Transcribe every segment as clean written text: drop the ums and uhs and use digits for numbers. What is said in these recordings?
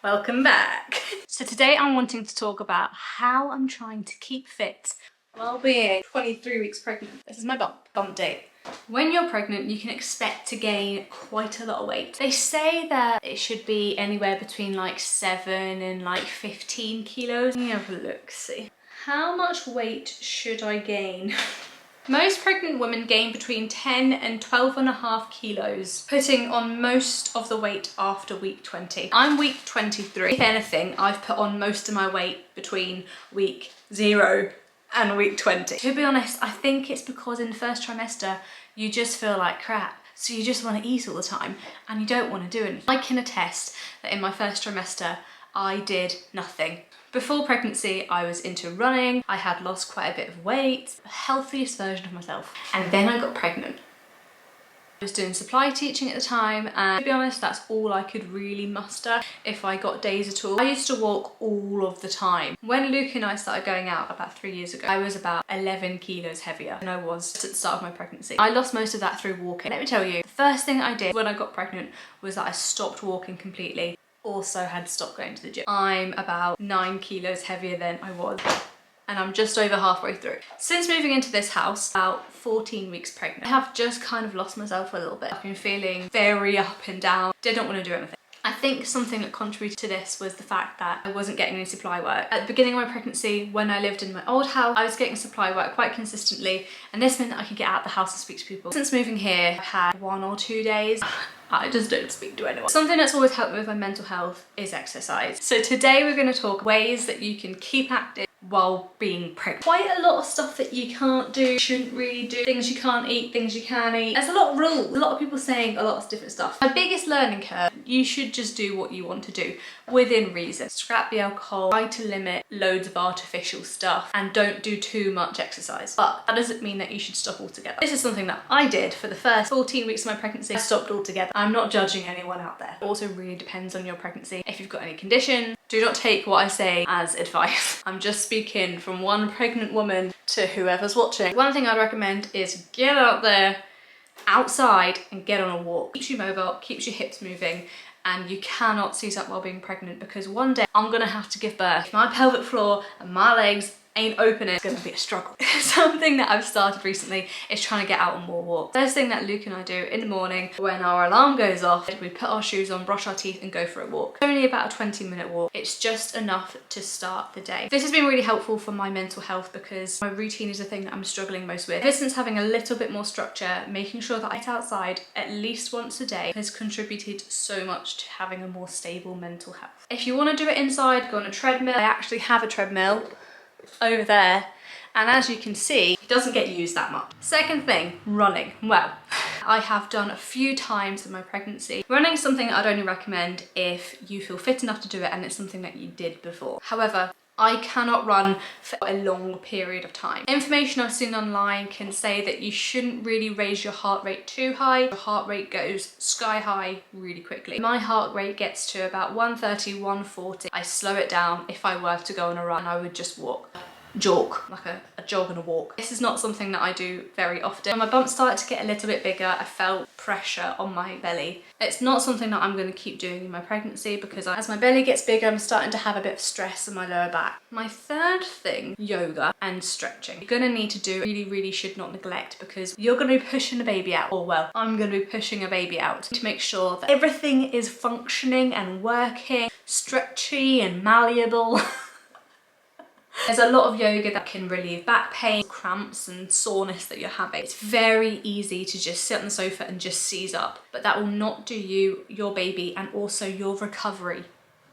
Welcome back. So today I'm wanting to talk about how I'm trying to keep fit while being 23 weeks pregnant. This is my bump date. When you're pregnant, you can expect to gain quite a lot of weight. They say that it should be anywhere between like 7 and like 15 kilos. Let me have a look, see. How much weight should I gain? Most pregnant women gain between 10 and 12.5 kilos, putting on most of the weight after week 20. I'm week 23. If anything, I've put on most of my weight between week 0 and week 20. To be honest, I think it's because in the first trimester, you just feel like crap. So you just want to eat all the time and you don't want to do anything. I can attest that in my first trimester, I did nothing. Before pregnancy, I was into running. I had lost quite a bit of weight, the healthiest version of myself. And then I got pregnant. I was doing supply teaching at the time, and to be honest, that's all I could really muster if I got days at all. I used to walk all of the time. When Luke and I started going out about 3 years ago, I was about 11 kilos heavier than I was at the start of my pregnancy. I lost most of that through walking. Let me tell you, the first thing I did when I got pregnant was that I stopped walking completely. Also had stopped going to the gym. I'm about 9 kilos heavier than I was, and I'm just over halfway through. Since moving into this house, about 14 weeks pregnant, I have just kind of lost myself a little bit. I've been feeling very up and down, didn't want to do anything. I think something that contributed to this was the fact that I wasn't getting any supply work. At the beginning of my pregnancy, when I lived in my old house, I was getting supply work quite consistently, and this meant that I could get out of the house and speak to people. Since moving here, I've had 1 or 2 days. I just don't speak to anyone. Something that's always helped me with my mental health is exercise. So today we're going to talk ways that you can keep active while being pregnant. Quite a lot of stuff that you can't do, shouldn't really do, things you can't eat, things you can eat. There's a lot of rules, a lot of people saying a lot of different stuff. My biggest learning curve, you should just do what you want to do within reason. Scrap the alcohol, try to limit loads of artificial stuff, and don't do too much exercise. But that doesn't mean that you should stop altogether. This is something that I did for the first 14 weeks of my pregnancy. I stopped altogether. I'm not judging anyone out there. It also really depends on your pregnancy. If you've got any condition, do not take what I say as advice. I'm just speaking from one pregnant woman to whoever's watching. One thing I'd recommend is get out there, outside, and get on a walk. Keeps you mobile, keeps your hips moving, and you cannot seize up while being pregnant, because one day I'm gonna have to give birth. If my pelvic floor and my legs ain't opening, it's gonna be a struggle. Something that I've started recently is trying to get out on more walks. First thing that Luke and I do in the morning when our alarm goes off, we put our shoes on, brush our teeth, and go for a walk. It's only about a 20-minute walk. It's just enough to start the day. This has been really helpful for my mental health because my routine is the thing that I'm struggling most with. Ever since having a little bit more structure, making sure that I get outside at least once a day has contributed so much to having a more stable mental health. If you want to do it inside, go on a treadmill. I actually have a treadmill over there, and as you can see, it doesn't get used that much. Second thing, running. Well, I have done a few times in my pregnancy. Running is something I'd only recommend if you feel fit enough to do it and it's something that you did before. However, I cannot run for a long period of time. Information I've seen online can say that you shouldn't really raise your heart rate too high. Your heart rate goes sky high really quickly. My heart rate gets to about 130, 140. I slow it down if I were to go on a run. I would just walk. Jog, like a jog and a walk. This is not something that I do very often. When my bump started to get a little bit bigger, I felt pressure on my belly. It's not something that I'm going to keep doing in my pregnancy because as my belly gets bigger, I'm starting to have a bit of stress in my lower back. My third thing, yoga and stretching. You're going to need to do, really should not neglect, because you're going to be pushing a baby out, or well, I'm going to be pushing a baby out, to make sure that everything is functioning and working, stretchy and malleable. There's a lot of yoga that can relieve back pain, cramps and soreness that you're having. It's very easy to just sit on the sofa and just seize up, but that will not do you, your baby, and also your recovery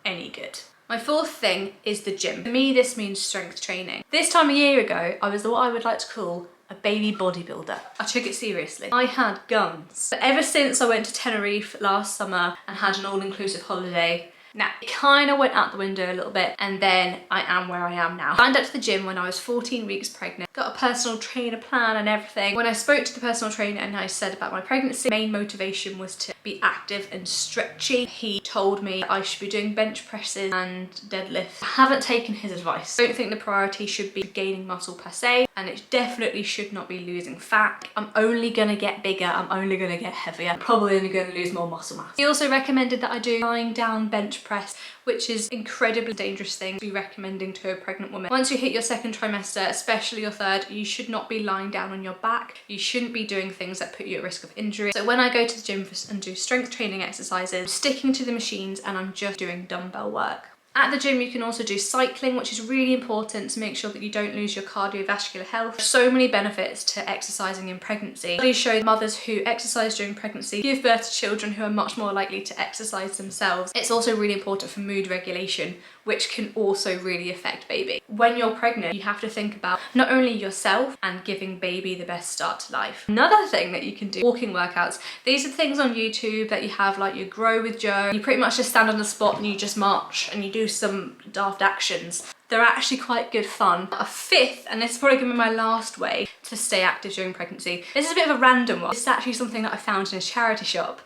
any good. My fourth thing is the gym. For me, this means strength training. This time a year ago, I was what I would like to call a baby bodybuilder. I took it seriously. I had guns. But ever since I went to Tenerife last summer and had an all-inclusive holiday, now, it kind of went out the window a little bit, and then I am where I am now. I signed up to the gym when I was 14 weeks pregnant, got a personal trainer plan and everything. When I spoke to the personal trainer and I said about my pregnancy, main motivation was to be active and stretchy. He told me I should be doing bench presses and deadlifts. I haven't taken his advice. I don't think the priority should be gaining muscle per se, and it definitely should not be losing fat. I'm only gonna get bigger, I'm only gonna get heavier, I'm probably only gonna lose more muscle mass. He also recommended that I do lying down bench bench press, which is incredibly dangerous thing to be recommending to a pregnant woman. Once you hit your second trimester, especially your third, you should not be lying down on your back. You shouldn't be doing things that put you at risk of injury. So when I go to the gym and do strength training exercises, I'm sticking to the machines and I'm just doing dumbbell work. At the gym, you can also do cycling, which is really important to make sure that you don't lose your cardiovascular health. So many benefits to exercising in pregnancy. Studies show mothers who exercise during pregnancy give birth to children who are much more likely to exercise themselves. It's also really important for mood regulation, which can also really affect baby. When you're pregnant, you have to think about not only yourself and giving baby the best start to life. Another thing that you can do, walking workouts. These are things on YouTube that you have, like your Grow with Joe. You pretty much just stand on the spot and you just march and you do some daft actions. They're actually quite good fun. A fifth, and this is probably gonna be my last way to stay active during pregnancy. This is a bit of a random one. This is actually something that I found in a charity shop.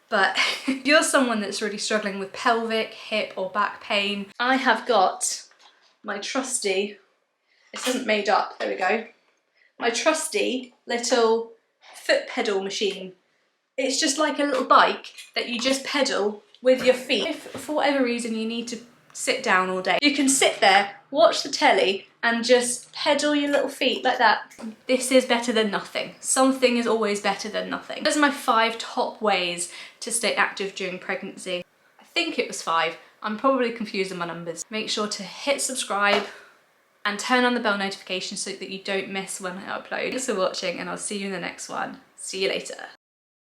But if you're someone that's really struggling with pelvic, hip or back pain, I have got my trusty, this isn't made up, there we go, my trusty little foot pedal machine. It's just like a little bike that you just pedal with your feet. If for whatever reason you need to sit down all day, you can sit there, watch the telly and just pedal your little feet like that. This is better than nothing. Something is always better than nothing. Those are my 5 top ways to stay active during pregnancy. I think it was 5. I'm probably confused on my numbers. Make sure to hit subscribe and turn on the bell notification so that you don't miss when I upload. Thanks for watching and I'll see you in the next one. See you later.